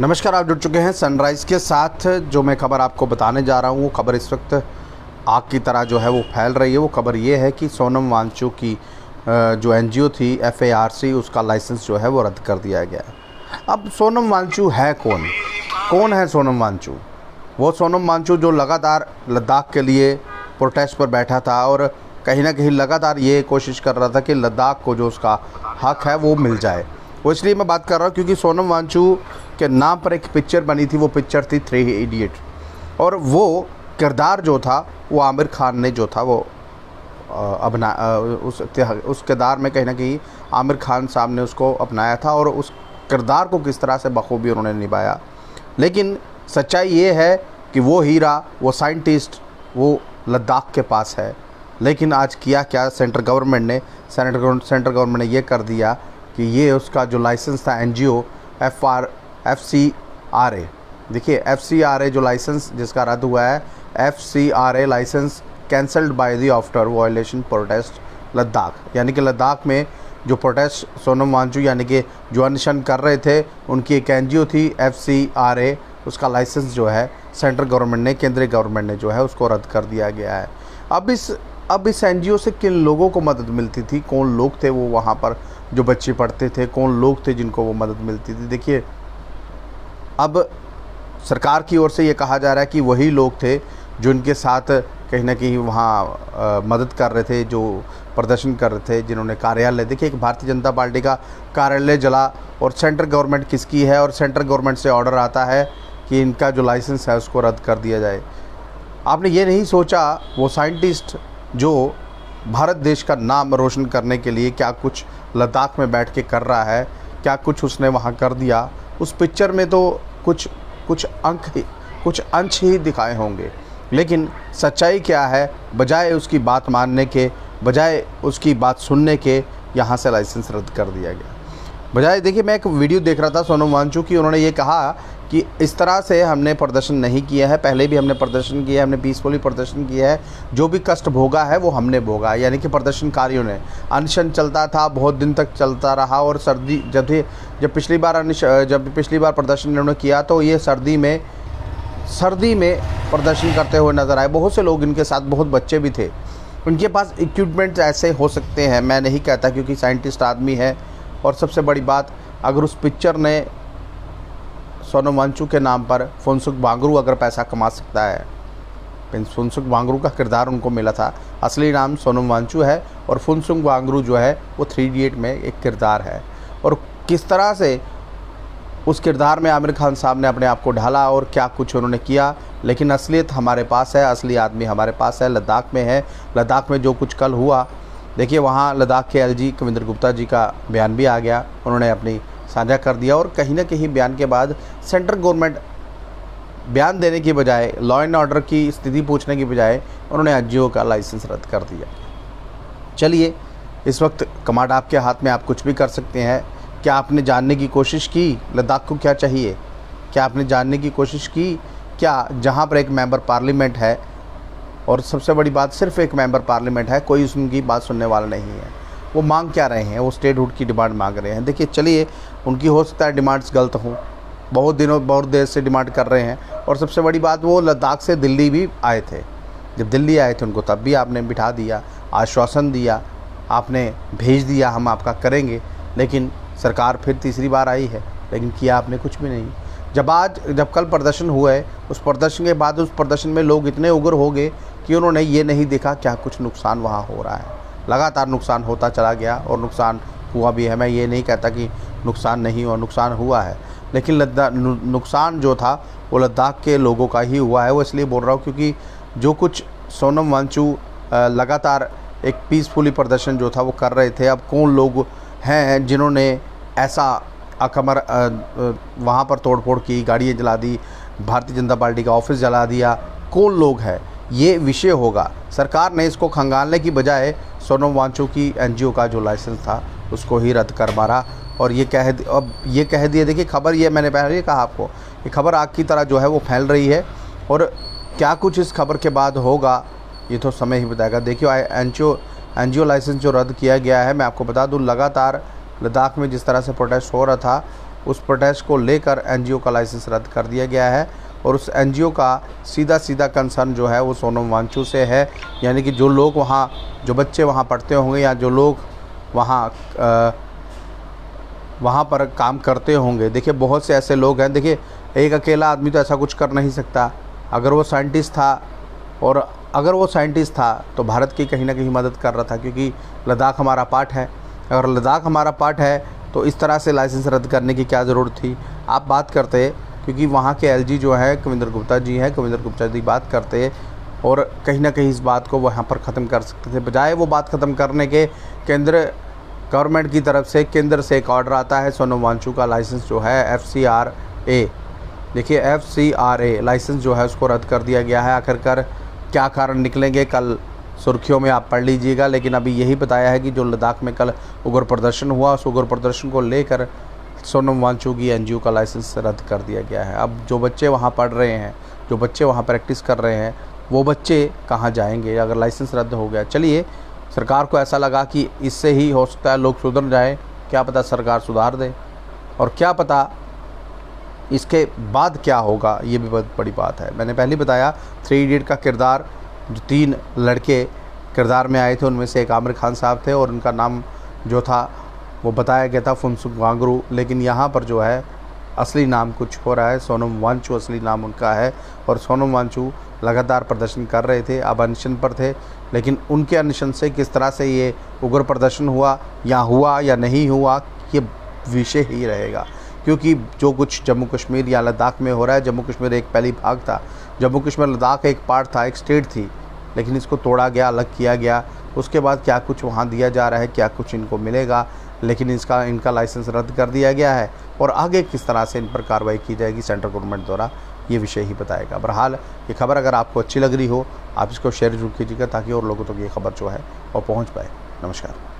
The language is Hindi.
नमस्कार, आप जुड़ चुके हैं सनराइज़ के साथ। जो मैं खबर आपको बताने जा रहा हूँ वो खबर इस वक्त आग की तरह जो है वो फैल रही है। वो खबर ये है कि सोनम वांगचुक की जो एनजीओ थी FARC, उसका लाइसेंस जो है वो रद्द कर दिया गया। अब सोनम वांगचुक है कौन? कौन है सोनम वांगचुक? वो सोनम वांगचुक जो लगातार लद्दाख के लिए प्रोटेस्ट पर बैठा था और कहीं ना कहीं लगातार ये कोशिश कर रहा था कि लद्दाख को जो उसका हक है वो मिल जाए। वो इसलिए मैं बात कर रहा हूँ क्योंकि सोनम वांगचुक के नाम पर एक पिक्चर बनी थी। वो पिक्चर थी 3 इडियट, और वो किरदार जो था वो आमिर खान ने जो था वो उस किरदार में कहीं ना कहीं आमिर खान साहब ने उसको अपनाया था और उस किरदार को किस तरह से बखूबी उन्होंने निभाया। लेकिन सच्चाई ये है कि वो हीरा, वो साइंटिस्ट, वो लद्दाख के पास है। लेकिन आज किया क्या सेंट्रल गवर्नमेंट ने ये कर दिया कि ये उसका जो लाइसेंस था एनजीओ FCRA, देखिए FCRA जो लाइसेंस जिसका रद्द हुआ है, FCRA license cancelled by the after violation protest Ladakh. यानी कि लद्दाख में जो प्रोटेस्ट सोनम वांगचुक यानी कि जो अनशन कर रहे थे, उनकी एक एनजीओ थी FCRA, उसका लाइसेंस जो है सेंट्रल गवर्नमेंट ने, केंद्रीय गवर्नमेंट ने जो है उसको रद्द कर दिया गया है। अब इस एनजीओ से किन लोगों को मदद मिलती थी, कौन लोग थे वो वहाँ पर जो बच्चे पढ़ते थे, कौन लोग थे जिनको वो मदद मिलती थी? देखिए, अब सरकार की ओर से ये कहा जा रहा है कि वही लोग थे जो इनके साथ कहीं ना कहीं वहाँ मदद कर रहे थे, जो प्रदर्शन कर रहे थे, जिन्होंने कार्यालय, देखिए एक भारतीय जनता पार्टी का कार्यालय जला और सेंट्रल गवर्नमेंट किसकी है, और सेंट्रल गवर्नमेंट से ऑर्डर आता है कि इनका जो लाइसेंस है उसको रद्द कर दिया जाए। आपने ये नहीं सोचा वो साइंटिस्ट जो भारत देश का नाम रोशन करने के लिए क्या कुछ लद्दाख में बैठ के कर रहा है, क्या कुछ उसने वहाँ कर दिया? उस पिक्चर में तो कुछ अंश ही दिखाए होंगे, लेकिन सच्चाई क्या है? बजाय उसकी बात मानने के, बजाय उसकी बात सुनने के, यहाँ से लाइसेंस रद्द कर दिया गया। बजाय, देखिए मैं एक वीडियो देख रहा था सोनम वांगचुक की, उन्होंने ये कहा कि इस तरह से हमने प्रदर्शन नहीं किया है, पहले भी हमने प्रदर्शन किया है, हमने पीसफुली प्रदर्शन किया है, जो भी कष्ट भोगा है वो हमने भोगा। यानी कि प्रदर्शनकारियों ने, अनशन चलता था, बहुत दिन तक चलता रहा, और सर्दी जब पिछली बार प्रदर्शन इन्होंने किया तो ये सर्दी में प्रदर्शन करते हुए नज़र आए। बहुत से लोग इनके साथ, बहुत बच्चे भी थे। उनके पास इक्विपमेंट ऐसे हो सकते हैं, मैं नहीं कहता, क्योंकि साइंटिस्ट आदमी है। और सबसे बड़ी बात, अगर उस पिक्चर ने सोनम वांगचुक के नाम पर फुनसुक वांगचुक अगर पैसा कमा सकता है, फुनसुक वांगचुक का किरदार उनको मिला था, असली नाम सोनम वांगचुक है, और फुनसुक वांगचुक जो है वो 3 इडियट में एक किरदार है। और किस तरह से उस किरदार में आमिर खान साहब ने अपने आप को ढाला और क्या कुछ उन्होंने किया। लेकिन असलियत हमारे पास है, असली आदमी हमारे पास है, लद्दाख में है। लद्दाख में जो कुछ कल हुआ, देखिए वहाँ लद्दाख के LG कविंद्र गुप्ता जी का बयान भी आ गया, उन्होंने अपनी साझा कर दिया। और कहीं ना कहीं बयान के बाद सेंट्रल गवर्नमेंट बयान देने की बजाय, लॉ एंड ऑर्डर की स्थिति पूछने की बजाय, उन्होंने एनजीओ का लाइसेंस रद्द कर दिया। चलिए, इस वक्त कमांड आपके हाथ में, आप कुछ भी कर सकते हैं। क्या आपने जानने की कोशिश की लद्दाख को क्या चाहिए? क्या आपने जानने की कोशिश की क्या, जहाँ पर एक मेंबर पार्लियामेंट है, और सबसे बड़ी बात सिर्फ एक मेंबर पार्लियामेंट है, कोई उनकी बात सुनने वाला नहीं है, वो मांग क्या रहे हैं? वो स्टेटहुड की डिमांड मांग रहे हैं। देखिए, चलिए, उनकी हो सकता है डिमांड्स गलत हों, बहुत देर से डिमांड कर रहे हैं। और सबसे बड़ी बात, वो लद्दाख से दिल्ली भी आए थे। जब दिल्ली आए थे उनको तब भी आपने बिठा दिया, आश्वासन दिया, आपने भेज दिया हम आपका करेंगे। लेकिन सरकार फिर तीसरी बार आई है, लेकिन किया आपने कुछ भी नहीं। जब कल प्रदर्शन हुआ है, उस प्रदर्शन के बाद उस प्रदर्शन में लोग इतने उग्र हो गए कि उन्होंने ये नहीं देखा क्या कुछ नुकसान वहाँ हो रहा है। लगातार नुकसान होता चला गया और नुकसान हुआ भी है। मैं ये नहीं कहता कि नुकसान नहीं हुआ, नुकसान हुआ है, लेकिन नुकसान जो था वो लद्दाख के लोगों का ही हुआ है। वो इसलिए बोल रहा हूँ क्योंकि जो कुछ सोनम वांगचुक लगातार एक पीसफुली प्रदर्शन जो था वो कर रहे थे, अब कौन लोग हैं जिन्होंने ऐसा अकमर वहाँ पर तोड़फोड़ की, गाड़ियाँ जला दी, भारतीय जनता पार्टी का ऑफिस जला दिया, कौन लोग हैं? ये विषय होगा। सरकार ने इसको खंगालने की बजाय सोनम वांगचुक की एनजीओ का जो लाइसेंस था उसको ही रद्द कर मारा। और ये कह दिया, देखिए खबर, ये मैंने पहले कहा आपको, ये खबर आग की तरह जो है वो फैल रही है। और क्या कुछ इस खबर के बाद होगा ये तो समय ही बताएगा। देखिए, एनजीओ लाइसेंस जो रद्द किया गया है, मैं आपको बता दूं, लगातार लद्दाख में जिस तरह से प्रोटेस्ट हो रहा था, उस प्रोटेस्ट को लेकर एनजीओ का लाइसेंस रद्द कर दिया गया है और उस एनजीओ का सीधा कंसर्न जो है वो सोनम वांगचुक से है। यानी कि जो लोग वहाँ, जो बच्चे वहाँ पढ़ते होंगे या जो लोग वहाँ पर काम करते होंगे, देखिए बहुत से ऐसे लोग हैं। देखिए एक अकेला आदमी तो ऐसा कुछ कर नहीं सकता। अगर वो साइंटिस्ट था और अगर वो साइंटिस्ट था तो भारत की कहीं ना कहीं मदद कर रहा था, क्योंकि लद्दाख हमारा पार्ट है। अगर लद्दाख हमारा पार्ट है तो इस तरह से लाइसेंस रद्द करने की क्या ज़रूरत थी। आप बात करते, क्योंकि वहाँ के एलजी जो है कविंद्र गुप्ता जी हैं, कविंद्र गुप्ता जी बात करते और कहीं ना कहीं इस बात को वहाँ पर ख़त्म कर सकते थे। बजाय वो बात ख़त्म करने के, केंद्र गवर्नमेंट की तरफ से, केंद्र से एक ऑर्डर आता है सोनम वांगचुक का लाइसेंस जो है FCRA, देखिए FCRA लाइसेंस जो है उसको रद्द कर दिया गया है। आखिरकार क्या कारण निकलेंगे कल सुर्खियों में आप पढ़ लीजिएगा। लेकिन अभी यही बताया है कि जो लद्दाख में कल उग्र प्रदर्शन हुआ, उस उग्र प्रदर्शन को लेकर सोनम वांगचुक की एनजीओ का लाइसेंस रद्द कर दिया गया है। अब जो बच्चे वहाँ पढ़ रहे हैं, जो बच्चे वहाँ प्रैक्टिस कर रहे हैं, वो बच्चे कहाँ जाएंगे अगर लाइसेंस रद्द हो गया। चलिए, सरकार को ऐसा लगा कि इससे ही हो सकता है लोग सुधर जाए, क्या पता सरकार सुधार दे, और क्या पता इसके बाद क्या होगा, ये भी बहुत बड़ी बात है। मैंने पहले बताया 3 इडियट का किरदार, जो 3 लड़के किरदार में आए थे उनमें से एक आमिर खान साहब थे और उनका नाम जो था वो बताया गया था फुनसुक वांगचुक। लेकिन यहाँ पर जो है असली नाम कुछ हो रहा है, सोनम वांगचुक असली नाम उनका है। और सोनम वांगचुक लगातार प्रदर्शन कर रहे थे, अब अनशन पर थे। लेकिन उनके अनशन से किस तरह से ये उग्र प्रदर्शन हुआ या नहीं हुआ, ये विषय ही रहेगा। क्योंकि जो कुछ जम्मू कश्मीर या लद्दाख में हो रहा है, जम्मू कश्मीर एक पहली भाग था, जम्मू कश्मीर लद्दाख एक पार्ट था, एक स्टेट थी, लेकिन इसको तोड़ा गया, अलग किया गया। उसके बाद क्या कुछ वहाँ दिया जा रहा है, क्या कुछ इनको मिलेगा, लेकिन इनका लाइसेंस रद्द कर दिया गया है। और आगे किस तरह से इन पर कार्रवाई की जाएगी सेंट्रल गवर्नमेंट द्वारा, ये विषय ही बताएगा। बहरहाल ये खबर अगर आपको अच्छी लग रही हो, आप इसको शेयर जरूर कीजिएगा ताकि और लोगों तक ये खबर जो है वो पहुँच पाए। नमस्कार।